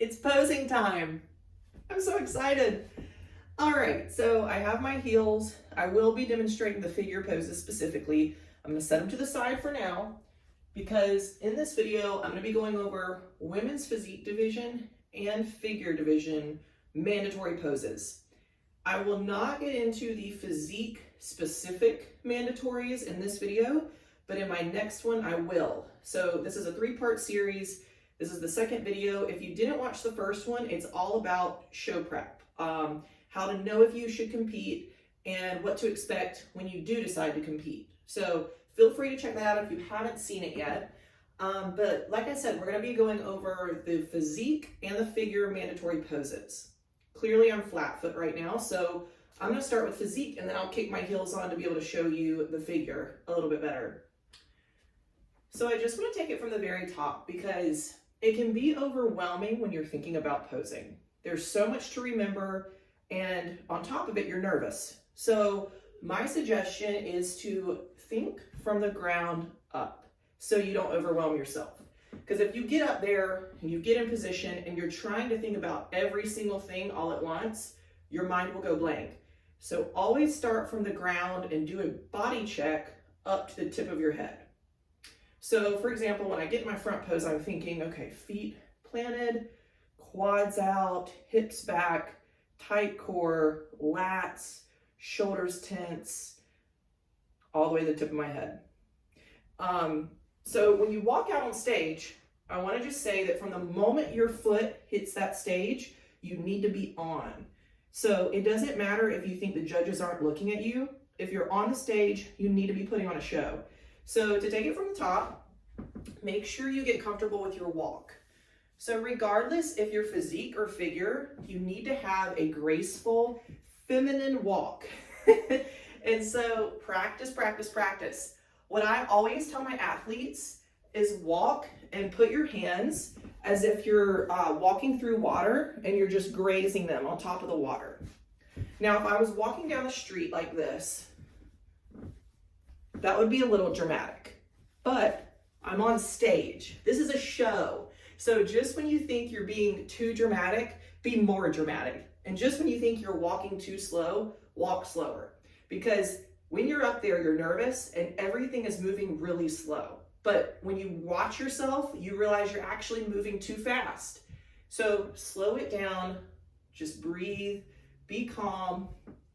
It's posing time. I'm so excited. All right, so I have my heels. I will be demonstrating the figure poses specifically. I'm gonna set them to the side for now because in this video, I'm gonna be going over women's physique division and figure division mandatory poses. I will not get into the physique specific mandatories in this video, but in my next one, I will. So this is a 3-part series. This is the second video. If you didn't watch the first one, it's all about show prep, how to know if you should compete and what to expect when you do decide to compete. So feel free to check that out if you haven't seen it yet. But like I said, we're gonna be going over the physique and the figure mandatory poses. Clearly I'm flat foot right now, so I'm gonna start with physique and then I'll kick my heels on to be able to show you the figure a little bit better. So I just wanna take it from the very top because it can be overwhelming when you're thinking about posing. There's so much to remember, and on top of it, you're nervous. So my suggestion is to think from the ground up so you don't overwhelm yourself. Because if you get up there and you get in position and you're trying to think about every single thing all at once, your mind will go blank. So always start from the ground and do a body check up to the tip of your head. So for example, when I get in my front pose, I'm thinking, okay, feet planted, quads out, hips back, tight core, lats, shoulders tense, all the way to the tip of my head. So when you walk out on stage, I want to just say that from the moment your foot hits that stage, you need to be on. So it doesn't matter if you think the judges aren't looking at you. If you're on the stage, you need to be putting on a show. So to take it from the top, make sure you get comfortable with your walk. So regardless if you're physique or figure, you need to have a graceful, feminine walk. And so practice, practice, practice. What I always tell my athletes is walk and put your hands as if you're walking through water and you're just grazing them on top of the water. Now, if I was walking down the street like this, that would be a little dramatic, but I'm on stage. This is a show. So just when you think you're being too dramatic, be more dramatic. And just when you think you're walking too slow, walk slower. Because when you're up there, you're nervous and everything is moving really slow. But when you watch yourself, you realize you're actually moving too fast. So slow it down, just breathe, be calm,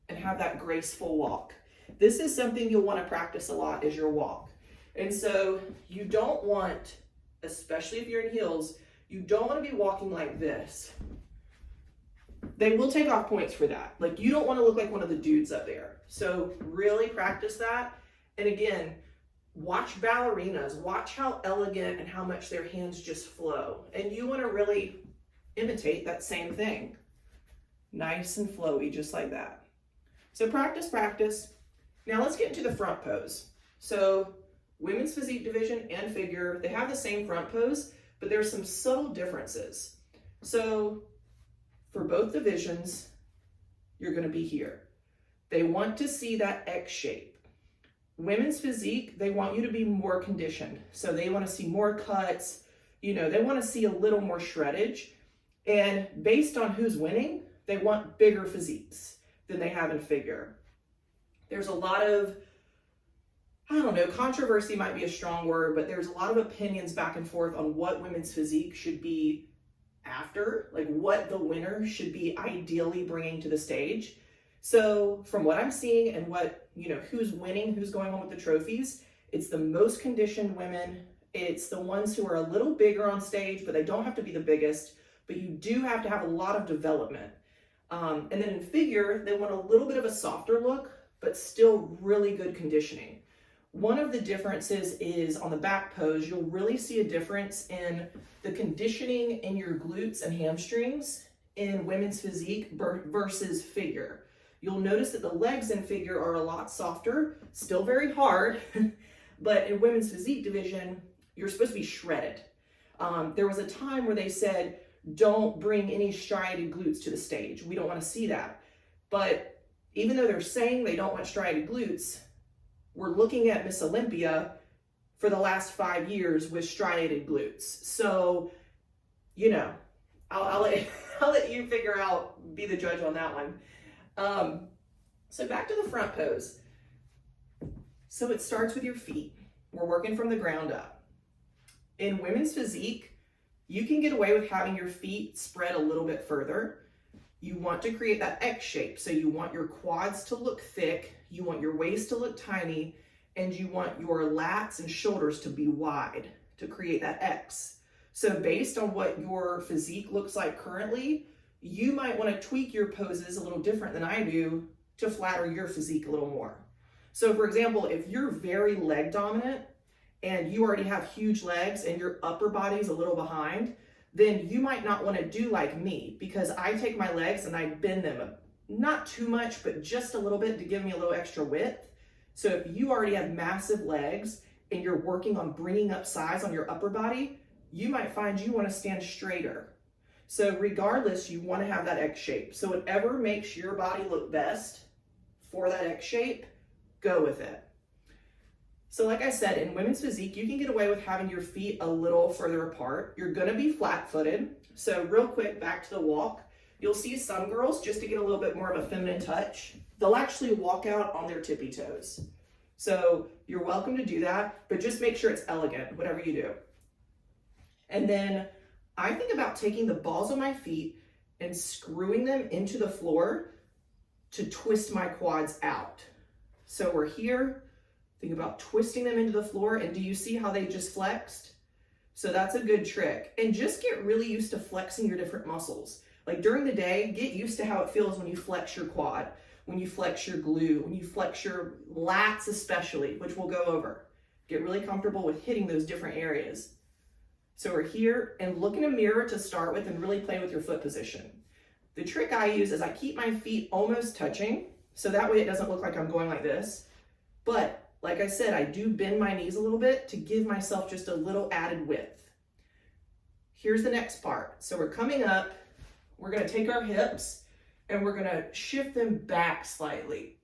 and have that graceful walk. This is something you'll want to practice a lot is your walk. And so you don't want, especially if you're in heels, you don't want to be walking like this. They will take off points for that. Like you don't want to look like one of the dudes up there. So really practice that. And again, watch ballerinas, watch how elegant and how much their hands just flow. And you want to really imitate that same thing. Nice and flowy, just like that. So practice, practice. Now let's get into the front pose. So women's physique division and figure, they have the same front pose, but there's some subtle differences. So for both divisions, you're going to be here. They want to see that X shape. Women's physique, they want you to be more conditioned. So they want to see more cuts, they want to see a little more shreddage. And based on who's winning, they want bigger physiques than they have in figure. There's a lot of, controversy might be a strong word, but there's a lot of opinions back and forth on what women's physique should be after, like what the winner should be ideally bringing to the stage. So from what I'm seeing and what, who's winning, who's going on with the trophies, it's the most conditioned women. It's the ones who are a little bigger on stage, but they don't have to be the biggest, but you do have to have a lot of development. And then in figure, they want a little bit of a softer look, but still really good conditioning. One of the differences is on the back pose, you'll really see a difference in the conditioning in your glutes and hamstrings in women's physique versus figure. You'll notice that the legs in figure are a lot softer, still very hard, but in women's physique division, you're supposed to be shredded. There was a time where they said, don't bring any striated glutes to the stage. We don't want to see that. But even though they're saying they don't want striated glutes, we're looking at Miss Olympia for the last 5 years with striated glutes. So, I'll let you figure out, be the judge on that one. So back to the front pose. So it starts with your feet. We're working from the ground up. In women's physique, you can get away with having your feet spread a little bit further. You want to create that X shape. So you want your quads to look thick, you want your waist to look tiny, and you want your lats and shoulders to be wide to create that X. So based on what your physique looks like currently, you might want to tweak your poses a little different than I do to flatter your physique a little more. So for example, if you're very leg dominant and you already have huge legs and your upper body's a little behind, then you might not want to do like me, because I take my legs and I bend them, not too much, but just a little bit to give me a little extra width. So if you already have massive legs and you're working on bringing up size on your upper body, you might find you want to stand straighter. So regardless, you want to have that X shape. So whatever makes your body look best for that X shape, go with it. So like I said, in women's physique, you can get away with having your feet a little further apart. You're going to be flat-footed. So real quick, back to the walk. You'll see some girls, just to get a little bit more of a feminine touch, they'll actually walk out on their tippy toes. So you're welcome to do that, but just make sure it's elegant, whatever you do. And then I think about taking the balls of my feet and screwing them into the floor to twist my quads out. So we're here, think about twisting them into the floor, and do you see how they just flexed? So that's a good trick. And just get really used to flexing your different muscles. Like during the day, get used to how it feels when you flex your quad, when you flex your glute, when you flex your lats especially, which we'll go over. Get really comfortable with hitting those different areas. So we're here, and look in a mirror to start with and really play with your foot position. The trick I use is I keep my feet almost touching, so that way it doesn't look like I'm going like this. But like I said, I do bend my knees a little bit to give myself just a little added width. Here's the next part. So we're coming up, we're gonna take our hips and we're gonna shift them back slightly.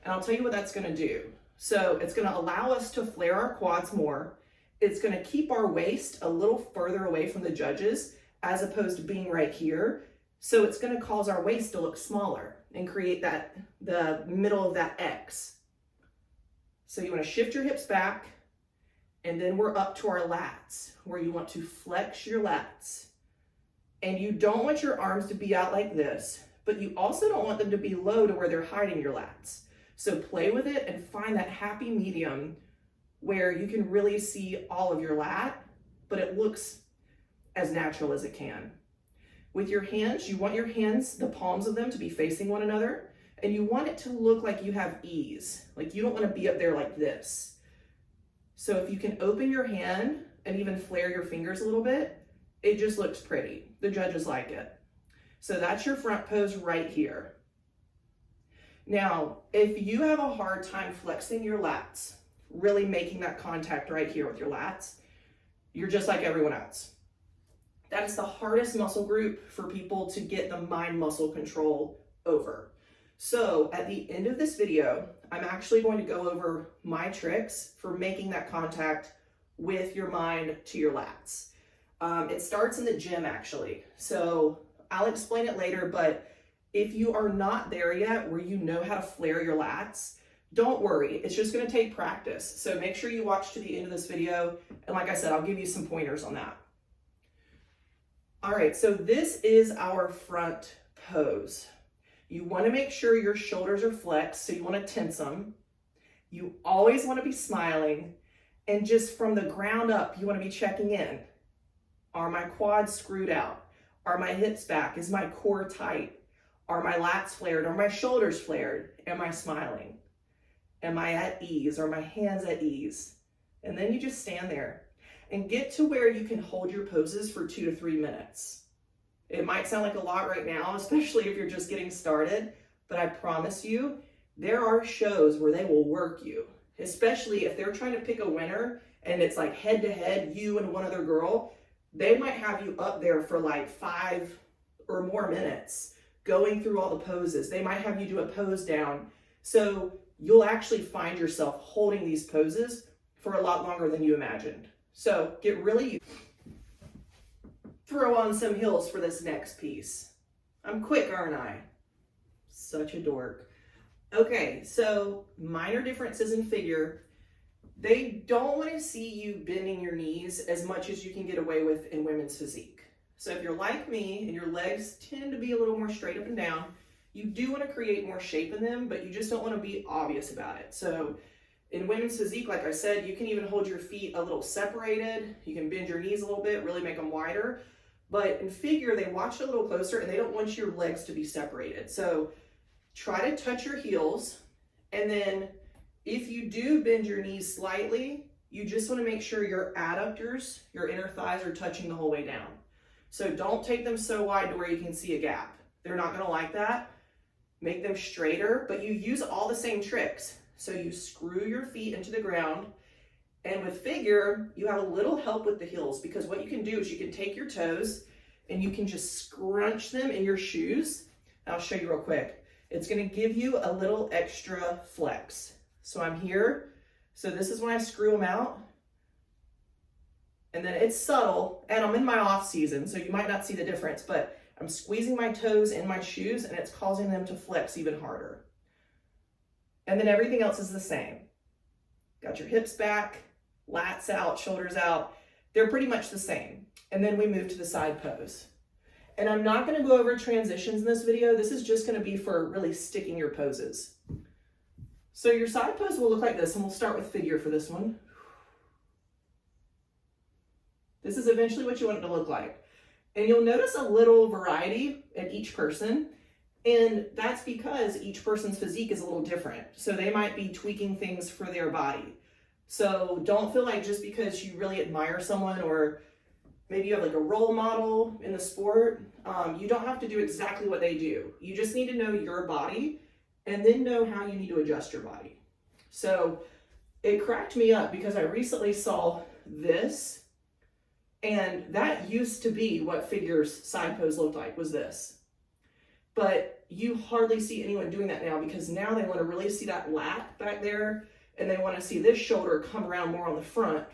And I'll tell you what that's gonna do. So it's gonna allow us to flare our quads more. It's gonna keep our waist a little further away from the judges as opposed to being right here. So it's gonna cause our waist to look smaller and create that, the middle of that X. So you wanna shift your hips back, and then we're up to our lats, where you want to flex your lats. And you don't want your arms to be out like this, but you also don't want them to be low to where they're hiding your lats. So play with it and find that happy medium where you can really see all of your lat, but it looks as natural as it can. With your hands, you want your hands, the palms of them, to be facing one another, and you want it to look like you have ease. Like you don't want to be up there like this. So if you can open your hand and even flare your fingers a little bit, it just looks pretty. The judges like it. So that's your front pose right here. Now, if you have a hard time flexing your lats, really making that contact right here with your lats, you're just like everyone else. That is the hardest muscle group for people to get the mind muscle control over. So at the end of this video, I'm actually going to go over my tricks for making that contact with your mind to your lats. It starts in the gym actually. So I'll explain it later, but if you are not there yet where you know how to flare your lats, don't worry, it's just gonna take practice. So make sure you watch to the end of this video. And like I said, I'll give you some pointers on that. All right, so this is our front pose. You wanna make sure your shoulders are flexed, so you wanna tense them. You always wanna be smiling, and just from the ground up, you wanna be checking in. Are my quads screwed out? Are my hips back? Is my core tight? Are my lats flared? Are my shoulders flared? Am I smiling? Am I at ease? Are my hands at ease? And then you just stand there and get to where you can hold your poses for 2 to 3 minutes. It might sound like a lot right now, especially if you're just getting started, but I promise you, there are shows where they will work you, especially if they're trying to pick a winner and it's like head to head, you and one other girl. They might have you up there for like 5 or more minutes going through all the poses. They might have you do a pose down. So you'll actually find yourself holding these poses for a lot longer than you imagined. So get really used. throw on some heels for this next piece. I'm quick, aren't I? Such a dork. Okay, so minor differences in figure. They don't want to see you bending your knees as much as you can get away with in women's physique. So if you're like me and your legs tend to be a little more straight up and down, you do want to create more shape in them, but you just don't want to be obvious about it. So in women's physique, like I said, you can even hold your feet a little separated. You can bend your knees a little bit, really make them wider. But in figure, they watch it a little closer and they don't want your legs to be separated. So try to touch your heels. And then if you do bend your knees slightly, you just want to make sure your adductors, your inner thighs, are touching the whole way down. So don't take them so wide to where you can see a gap. They're not going to like that. Make them straighter, but you use all the same tricks. So you screw your feet into the ground. And with figure, you have a little help with the heels, because what you can do is you can take your toes and you can just scrunch them in your shoes. I'll show you real quick. It's going to give you a little extra flex. So I'm here. So this is when I screw them out. And then it's subtle, and I'm in my off season, so you might not see the difference, but I'm squeezing my toes in my shoes and it's causing them to flex even harder. And then everything else is the same. Got your hips back, lats out, shoulders out. They're pretty much the same. And then we move to the side pose. And I'm not going to go over transitions in this video. This is just going to be for really sticking your poses. So your side pose will look like this, and we'll start with figure for this one. This is eventually what you want it to look like. And you'll notice a little variety in each person. And that's because each person's physique is a little different. So they might be tweaking things for their body. So don't feel like just because you really admire someone, or maybe you have like a role model in the sport, you don't have to do exactly what they do. You just need to know your body and then know how you need to adjust your body. So it cracked me up because I recently saw this, and that used to be what figure's side pose looked like, was this. But you hardly see anyone doing that now, because now they want to really see that lat back there, and they want to see this shoulder come around more on the front.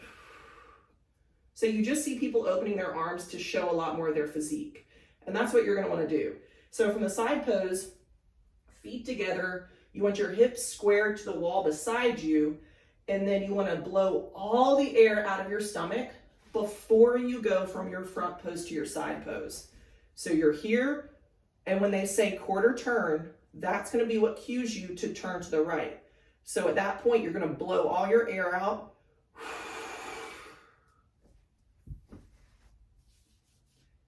So you just see people opening their arms to show a lot more of their physique. And that's what you're going to want to do. So from the side pose, feet together, you want your hips squared to the wall beside you, and then you want to blow all the air out of your stomach before you go from your front pose to your side pose. So you're here, and when they say quarter turn, that's going to be what cues you to turn to the right. So at that point, you're going to blow all your air out.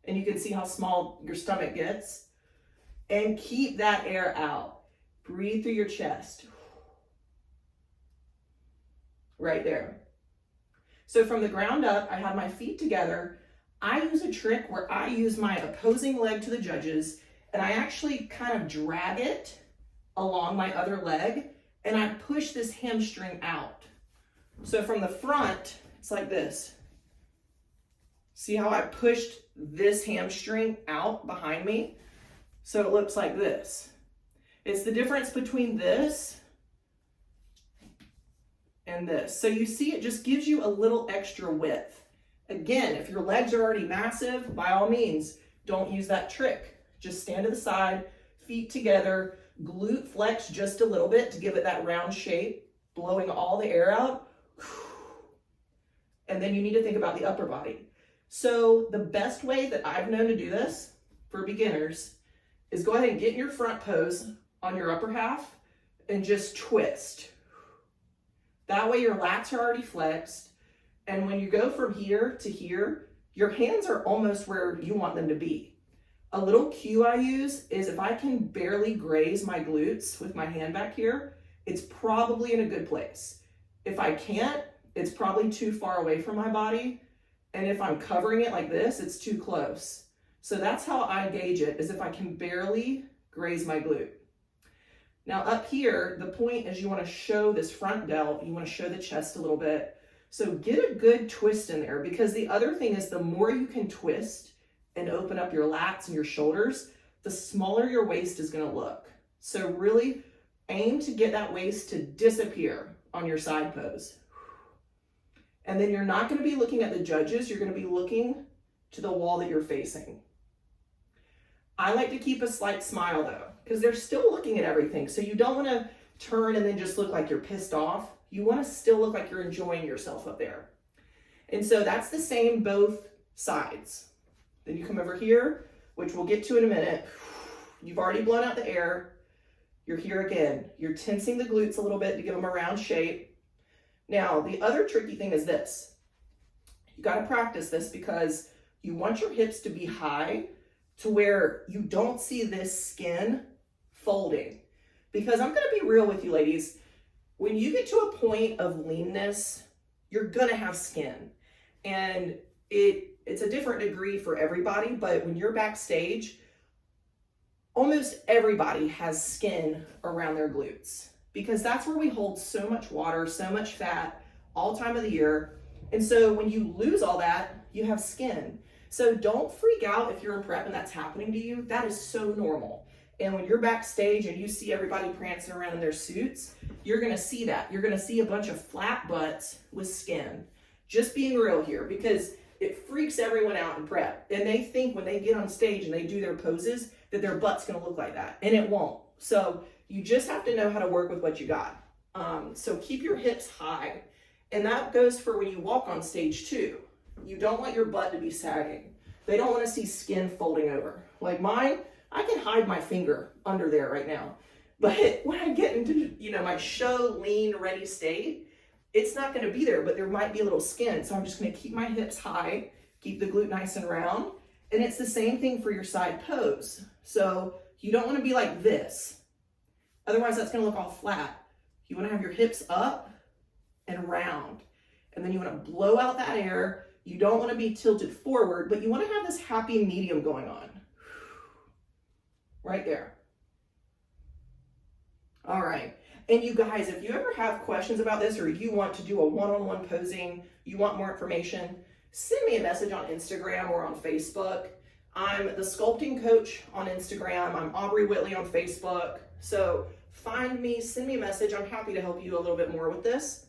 And you can see how small your stomach gets. And keep that air out. Breathe through your chest. Right there. So from the ground up, I have my feet together. I use a trick where I use my opposing leg to the judges, and I actually kind of drag it along my other leg, and I push this hamstring out. So from the front, it's like this. See how I pushed this hamstring out behind me? So it looks like this. It's the difference between this and this. So you see, it just gives you a little extra width. Again, if your legs are already massive, by all means, don't use that trick. Just stand to the side, feet together, glute flex just a little bit to give it that round shape, blowing all the air out. And then you need to think about the upper body. So the best way that I've known to do this for beginners is go ahead and get in your front pose on your upper half and just twist. That way your lats are already flexed. And when you go from here to here, your hands are almost where you want them to be. A little cue I use is if I can barely graze my glutes with my hand back here, it's probably in a good place. If I can't, it's probably too far away from my body. And if I'm covering it like this, it's too close. So that's how I gauge it, is if I can barely graze my glute. Now up here, the point is you want to show this front delt, you want to show the chest a little bit. So get a good twist in there, because the other thing is the more you can twist and open up your lats and your shoulders, the smaller your waist is going to look. So really aim to get that waist to disappear on your side pose. And then you're not going to be looking at the judges, you're going to be looking to the wall that you're facing. I like to keep a slight smile though, because they're still looking at everything. So you don't want to turn and then just look like you're pissed off. You want to still look like you're enjoying yourself up there. And so that's the same both sides. Then you come over here, which we'll get to in a minute. You've already blown out the air. You're here again. You're tensing the glutes a little bit to give them a round shape. Now, the other tricky thing is this. You got to practice this because you want your hips to be high to where you don't see this skin folding. Because I'm going to be real with you, ladies. When you get to a point of leanness, you're going to have skin. And it's a different degree for everybody, but when you're backstage, almost everybody has skin around their glutes because that's where we hold so much water, so much fat all time of the year. And so when you lose all that, you have skin. So don't freak out if you're in prep and that's happening to you. That is so normal. And when you're backstage and you see everybody prancing around in their suits, you're going to see that. You're going to see a bunch of flat butts with skin. Just being real here, because it freaks everyone out in prep. And they think when they get on stage and they do their poses that their butt's going to look like that. And it won't. So you just have to know how to work with what you got. So keep your hips high. And that goes for when you walk on stage too. You don't want your butt to be sagging. They don't want to see skin folding over. Like mine, I can hide my finger under there right now. But when I get into, my show lean ready state, it's not going to be there, but there might be a little skin. So I'm just going to keep my hips high, keep the glute nice and round. And it's the same thing for your side pose. So you don't want to be like this. Otherwise, that's going to look all flat. You want to have your hips up and round. And then you want to blow out that air. You don't want to be tilted forward, but you want to have this happy medium going on. Right there. All right. And you guys, if you ever have questions about this or you want to do a one-on-one posing, you want more information, send me a message on Instagram or on Facebook. I'm the sculpting coach on Instagram. I'm Aubrey Whitley on Facebook. So find me, send me a message. I'm happy to help you a little bit more with this.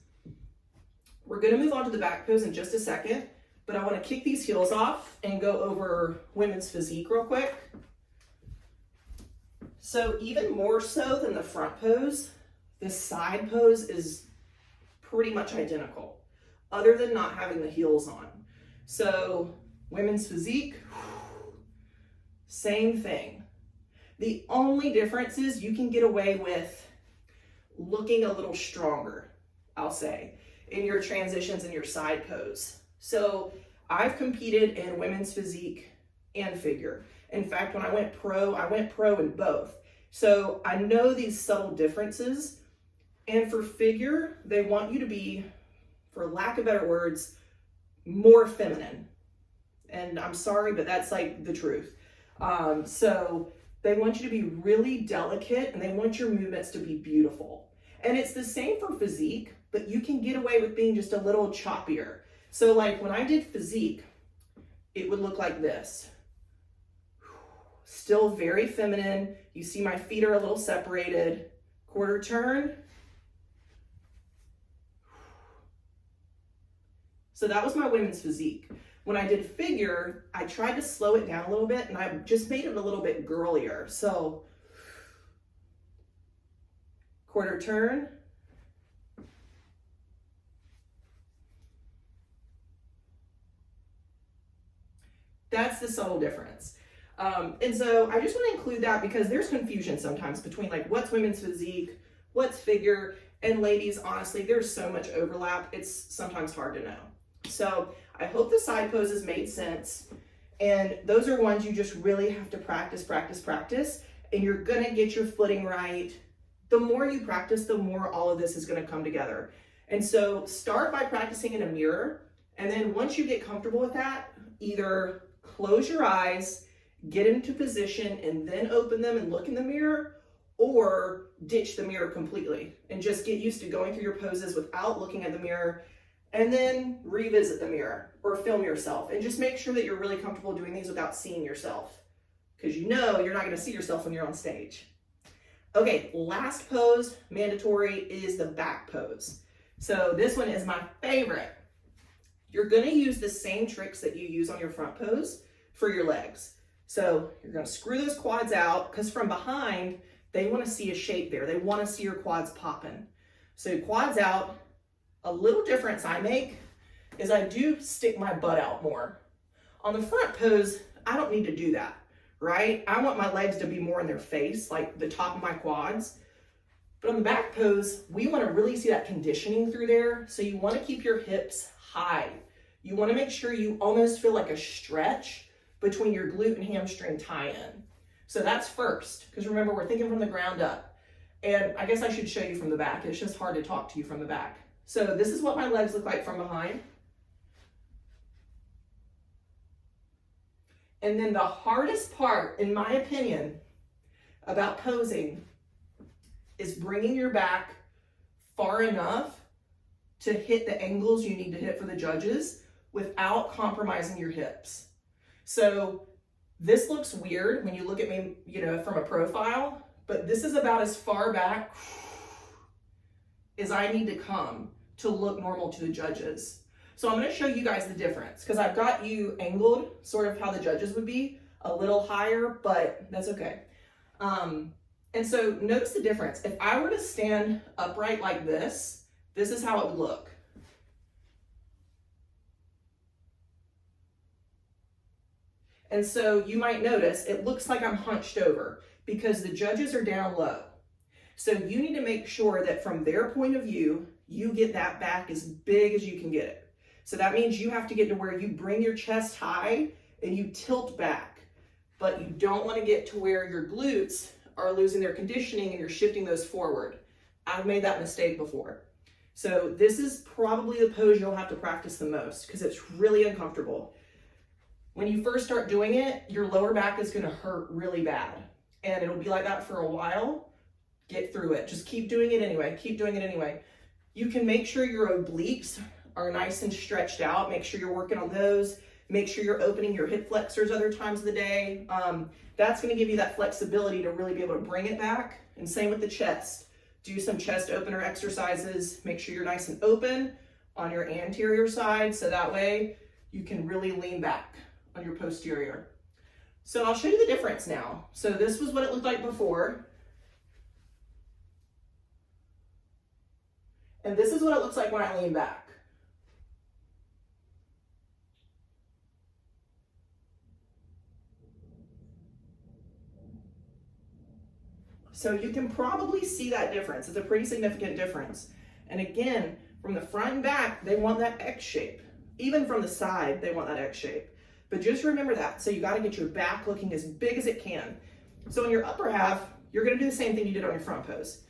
We're going to move on to the back pose in just a second, but I want to kick these heels off and go over women's physique real quick. So even more so than the front pose, this side pose is pretty much identical, other than not having the heels on. So women's physique, same thing. The only difference is you can get away with looking a little stronger, I'll say, in your transitions and your side pose. So I've competed in women's physique and figure. In fact, when I went pro in both. So I know these subtle differences. And for figure, they want you to be, for lack of better words, more feminine. And I'm sorry, but that's like the truth. So they want you to be really delicate and they want your movements to be beautiful. And it's the same for physique, but you can get away with being just a little choppier. So like when I did physique, it would look like this. Still very feminine. You see my feet are a little separated. Quarter turn. So that was my women's physique. When I did figure, I tried to slow it down a little bit and I just made it a little bit girlier. So quarter turn. That's the subtle difference. And so I just want to include that because there's confusion sometimes between like what's women's physique, what's figure, and ladies, honestly, there's so much overlap. It's sometimes hard to know. So I hope the side poses made sense. And those are ones you just really have to practice, and you're going to get your footing right. The more you practice, the more all of this is going to come together. And so start by practicing in a mirror. And then once you get comfortable with that, either close your eyes, get into position, and then open them and look in the mirror, or ditch the mirror completely and just get used to going through your poses without looking at the mirror, and then revisit the mirror or film yourself and just make sure that you're really comfortable doing these without seeing yourself, because you're not going to see yourself when you're on stage. Okay, last pose, mandatory, is the back pose. So this one is my favorite. You're gonna use the same tricks that you use on your front pose for your legs. So you're gonna screw those quads out, because from behind, they wanna see a shape there. They wanna see your quads popping. So quads out. A little difference I make is I do stick my butt out more. On the front pose, I don't need to do that, right? I want my legs to be more in their face, like the top of my quads. But on the back pose, we want to really see that conditioning through there. So you want to keep your hips high. You want to make sure you almost feel like a stretch between your glute and hamstring tie-in. So that's first, because remember, we're thinking from the ground up. And I guess I should show you from the back. It's just hard to talk to you from the back. So this is what my legs look like from behind. And then the hardest part, in my opinion, about posing is bringing your back far enough to hit the angles you need to hit for the judges without compromising your hips. So this looks weird when you look at me, from a profile, but this is about as far back as I need to come to look normal to the judges. So I'm gonna show you guys the difference, because I've got you angled sort of how the judges would be, a little higher, but that's okay. And so notice the difference. If I were to stand upright like this is how it would look. And so you might notice it looks like I'm hunched over because the judges are down low. So you need to make sure that from their point of view, you get that back as big as you can get it. So that means you have to get to where you bring your chest high and you tilt back, but you don't want to get to where your glutes are losing their conditioning and you're shifting those forward. I've made that mistake before. So this is probably the pose you'll have to practice the most because it's really uncomfortable. When you first start doing it, your lower back is going to hurt really bad, and it'll be like that for a while. Get through it. Just keep doing it anyway. Keep doing it anyway. You can make sure your obliques are nice and stretched out. Make sure you're working on those. Make sure you're opening your hip flexors other times of the day. That's going to give you that flexibility to really be able to bring it back. And same with the chest. Do some chest opener exercises. Make sure you're nice and open on your anterior side, so that way you can really lean back on your posterior. So I'll show you the difference now. So this was what it looked like before. And this is what it looks like when I lean back. So you can probably see that difference. It's a pretty significant difference. And again, from the front and back, they want that X shape. Even from the side, they want that X shape. But just remember that. So you got to get your back looking as big as it can. So in your upper half, you're going to do the same thing you did on your front pose.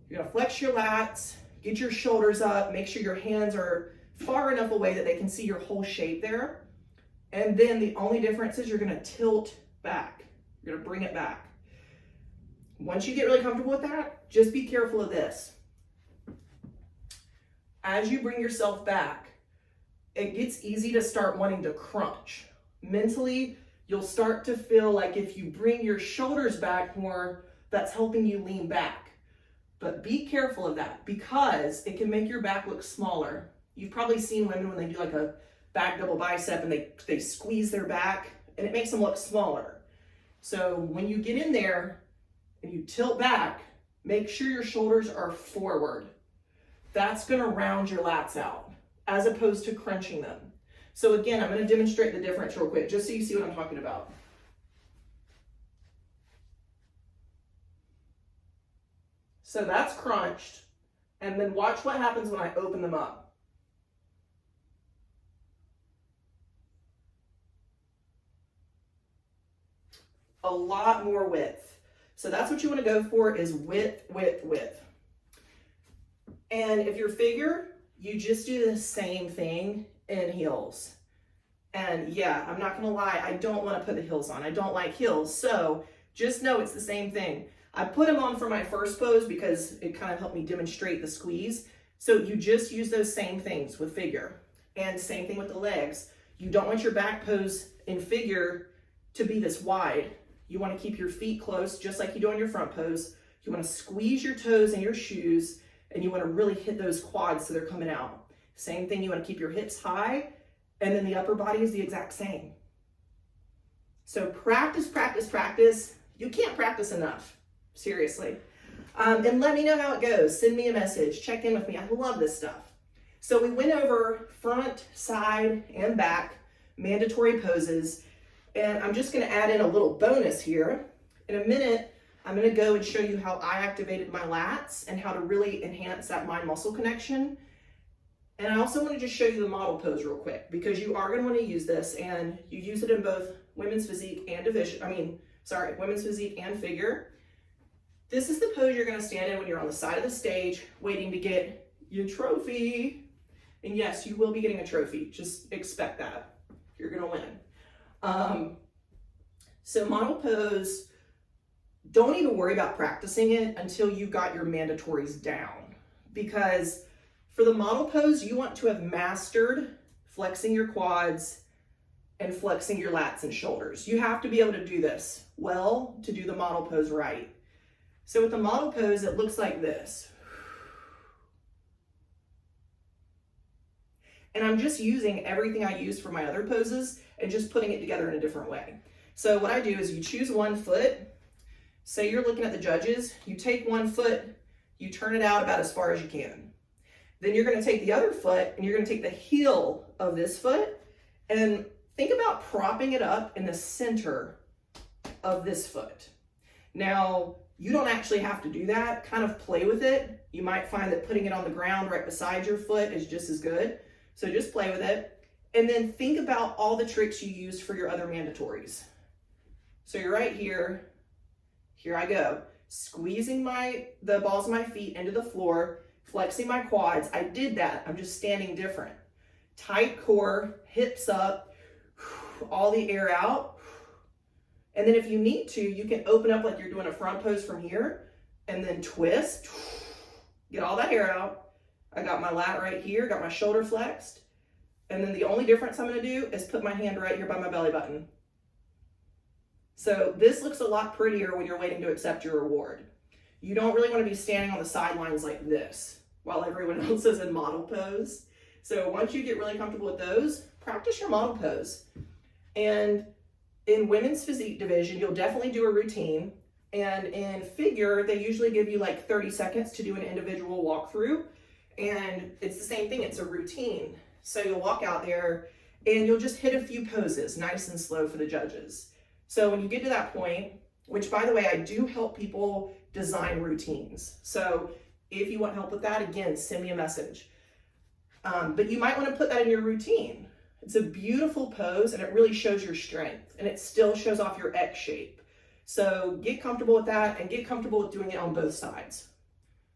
You're going to flex your lats, get your shoulders up, make sure your hands are far enough away that they can see your whole shape there. And then the only difference is you're going to tilt back. You're going to bring it back. Once you get really comfortable with that, just be careful of this. As you bring yourself back, it gets easy to start wanting to crunch. Mentally, you'll start to feel like if you bring your shoulders back more, that's helping you lean back. But be careful of that because it can make your back look smaller. You've probably seen women when they do like a back double bicep and they squeeze their back and it makes them look smaller. So when you get in there and you tilt back, make sure your shoulders are forward. That's going to round your lats out as opposed to crunching them. So again, I'm going to demonstrate the difference real quick just so you see what I'm talking about. So that's crunched, and then watch what happens when I open them up. A lot more width. So that's what you want to go for is width, width, width. And if you're figure, you just do the same thing in heels. And yeah, I'm not going to lie, I don't want to put the heels on. I don't like heels. So just know it's the same thing. I put them on for my first pose because it kind of helped me demonstrate the squeeze. So you just use those same things with figure. And same thing with the legs. You don't want your back pose in figure to be this wide. You want to keep your feet close just like you do on your front pose. You want to squeeze your toes in your shoes and you want to really hit those quads so they're coming out. Same thing, you want to keep your hips high, and then the upper body is the exact same. So practice, practice, practice. You can't practice enough, seriously. And let me know how it goes. Send me a message, check in with me. I love this stuff. So we went over front, side, and back mandatory poses, and I'm just gonna add in a little bonus here. In a minute, I'm gonna go and show you how I activated my lats and how to really enhance that mind-muscle connection. And I also wanna just show you the model pose real quick, because you are gonna wanna use this, and you use it in both women's physique and women's physique and figure. This is the pose you're gonna stand in when you're on the side of the stage, waiting to get your trophy. And yes, you will be getting a trophy. Just expect that. You're gonna win. So model pose, don't even worry about practicing it until you got your mandatories down. Because for the model pose, you want to have mastered flexing your quads and flexing your lats and shoulders. You have to be able to do this well to do the model pose right. So with the model pose, it looks like this. And I'm just using everything I used for my other poses and just putting it together in a different way. So what I do is you choose one foot. Say you're looking at the judges, you take one foot, you turn it out about as far as you can. Then you're gonna take the other foot and you're gonna take the heel of this foot and think about propping it up in the center of this foot. Now, you don't actually have to do that. Kind of play with it. You might find that putting it on the ground right beside your foot is just as good. So just play with it. And then think about all the tricks you used for your other mandatories. So you're right here. Here I go. Squeezing the balls of my feet into the floor, flexing my quads. I did that. I'm just standing different. Tight core, hips up, all the air out. And then if you need to, you can open up like you're doing a front pose from here and then twist, get all that air out. I got my lat right here, got my shoulder flexed. And then the only difference I'm gonna do is put my hand right here by my belly button. So this looks a lot prettier when you're waiting to accept your reward. You don't really wanna be standing on the sidelines like this while everyone else is in model pose. So once you get really comfortable with those, practice your model pose. And in women's physique division, you'll definitely do a routine. And in figure, they usually give you like 30 seconds to do an individual walkthrough. And it's the same thing, it's a routine. So you'll walk out there and you'll just hit a few poses, nice and slow for the judges. So when you get to that point, which by the way, I do help people design routines. So if you want help with that, again, send me a message. But you might want to put that in your routine. It's a beautiful pose and it really shows your strength and it still shows off your X shape. So get comfortable with that and get comfortable with doing it on both sides,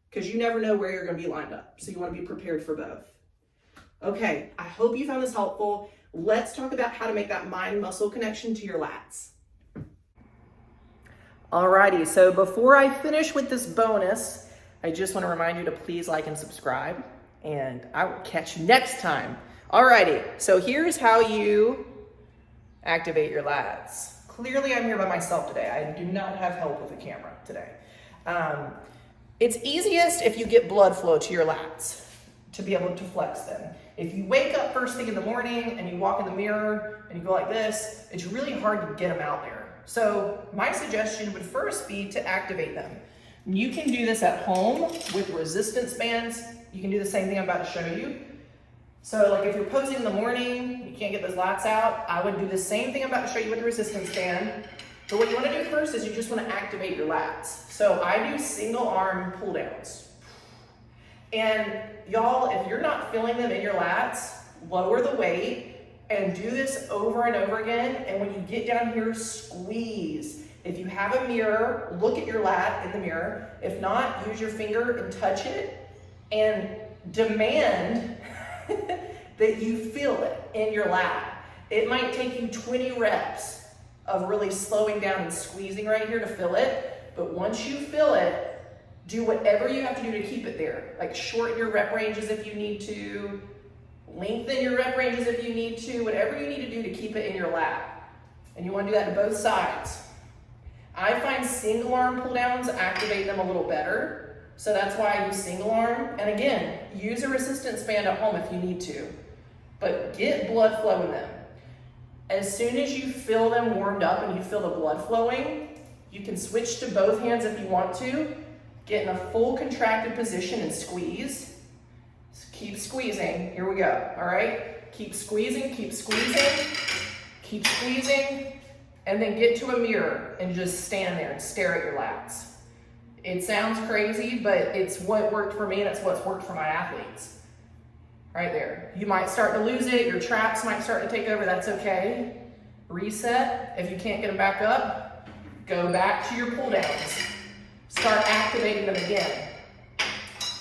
because you never know where you're going to be lined up. So you want to be prepared for both. Okay, I hope you found this helpful. Let's talk about how to make that mind-muscle connection to your lats. Alrighty, so before I finish with this bonus, I just want to remind you to please like and subscribe, and I will catch you next time. Alrighty, so here's how you activate your lats. Clearly I'm here by myself today. I do not have help with the camera today. It's easiest if you get blood flow to your lats to be able to flex them. If you wake up first thing in the morning and you walk in the mirror and you go like this, it's really hard to get them out there. So my suggestion would first be to activate them. You can do this at home with resistance bands. You can do the same thing I'm about to show you. So like if you're posing in the morning, you can't get those lats out, I would do the same thing I'm about to show you with the resistance band. But what you want to do first is you just want to activate your lats. So I do single arm pull downs. And y'all, if you're not feeling them in your lats, lower the weight and do this over and over again. And when you get down here, squeeze. If you have a mirror, look at your lat in the mirror. If not, use your finger and touch it and demand that you feel it in your lat. It might take you 20 reps of really slowing down and squeezing right here to feel it. But once you feel it, do whatever you have to do to keep it there. Like shorten your rep ranges if you need to, lengthen your rep ranges if you need to, whatever you need to do to keep it in your lat. And you want to do that to both sides. I find single arm pull downs activate them a little better. So that's why I use single arm. And again, use a resistance band at home if you need to, but get blood flow in them. As soon as you feel them warmed up and you feel the blood flowing, you can switch to both hands if you want to. Get in a full contracted position and squeeze. Keep squeezing. Here we go. All right? Keep squeezing, keep squeezing, keep squeezing, and then get to a mirror and just stand there and stare at your lats. It sounds crazy, but it's what worked for me and it's what's worked for my athletes. Right there. You might start to lose it. Your traps might start to take over. That's okay. Reset. If you can't get them back up, go back to your pull downs. Start activating them again.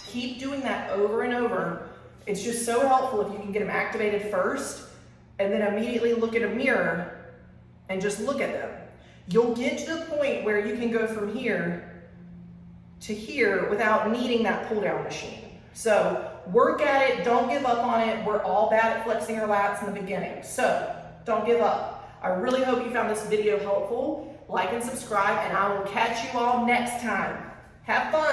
Keep doing that over and over. It's just so helpful if you can get them activated first and then immediately look at a mirror and just look at them. You'll get to the point where you can go from here to here without needing that pull down machine. So work at it, don't give up on it. We're all bad at flexing our lats in the beginning, so don't give up. I really hope you found this video helpful. Like and subscribe, and I will catch you all next time. Have fun.